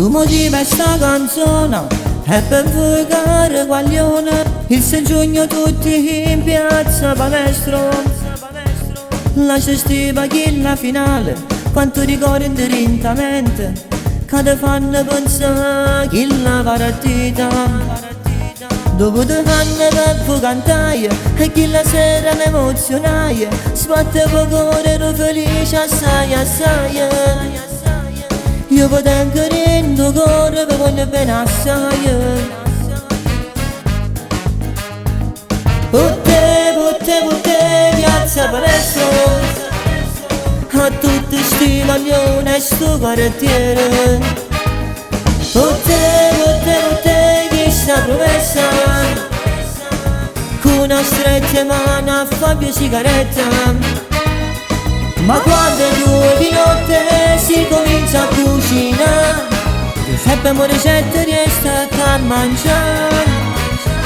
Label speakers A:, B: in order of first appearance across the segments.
A: Tu motivi sta canzone e per fugare guaglione. Il 6 giugno tutti in piazza Palestro, lascia stiva chi la finale, quanto ricordi lentamente, che ti fanno pensare chi la partita. Dopo 2 anni per cantare e chi la sera ne emozionai, sbatte poco ero felice assai assai. Io potengo rendo cuore per voglio bene assai. Putte, piazza Palestro, a tutti sti maglioni e sto quartiere. Putte, chi sta promessa, con una stretta mano a Fabio sigaretta. Ma quando è 2 di notte si comincia a cucinare, sappiamo ricette riesce a mangiare.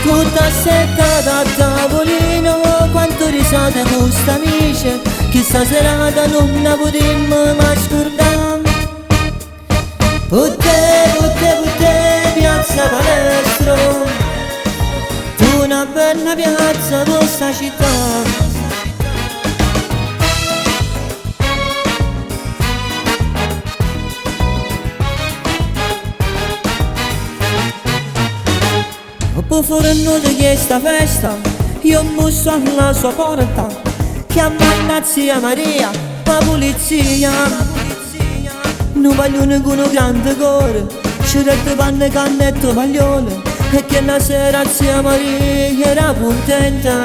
A: Tutta seccata a tavolino, quanto risate con sta amici, che sta serata non la potremmo mai scordare. Putte, piazza Palestro, tu una bella piazza con sta città. Dopo furono di questa festa, io busso alla sua porta, chiama zia Maria, la polizia. Non vogliono con un grande cuore, sciurette, panne, cannetto, maglione, e che la sera zia Maria era contenta.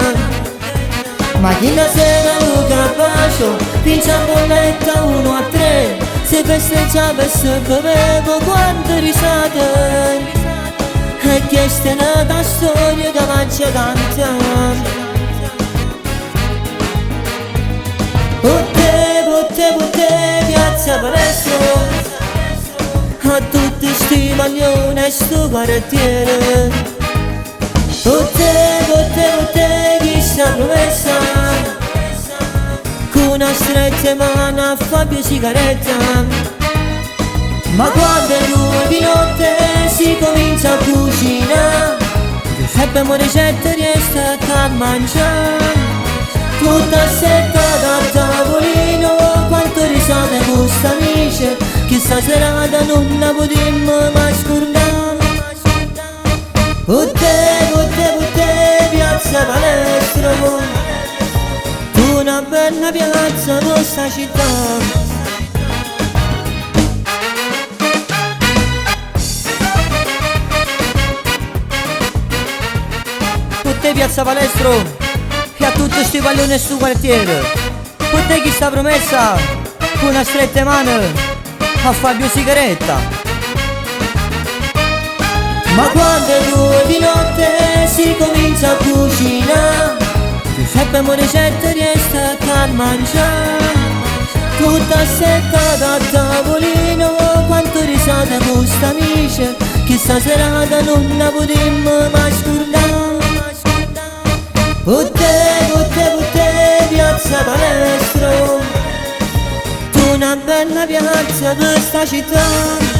A: Ma che la sera lo capace, vince a bolletta 1-3, se festeggiava e se beveva quante risate. E questa è una storia che faccia cantare. Putte, piazza Palestro, a tutti sti maglioni e sto quartiere. Putte, chi sta promessa, con una stretta mano a Fabio sigaretta. Ma quando è 2 di notte si comincia a cucinare, sappiamo ricette riesce a mangiare. Tutta seccata a tavolino, quanto risate con sta amici, che sta serata non la potremmo mai scordare. Putte, piazza Palestro, tu una bella piazza con sta città. Putte, piazza Palestro, e a tutti sti palloni e sto quartiere. Putte, chi sta promessa, con una stretta mano a Fabio sigaretta. Ma quando è 2 di notte si comincia a cucinare, sappiamo ricette riesce a mangiare. Tutta seccata a tavolino, quanto risate con sta amici, che sta serata non la potremmo mai scordare. Putte, piazza Palestro, tu una bella piazza per sta città.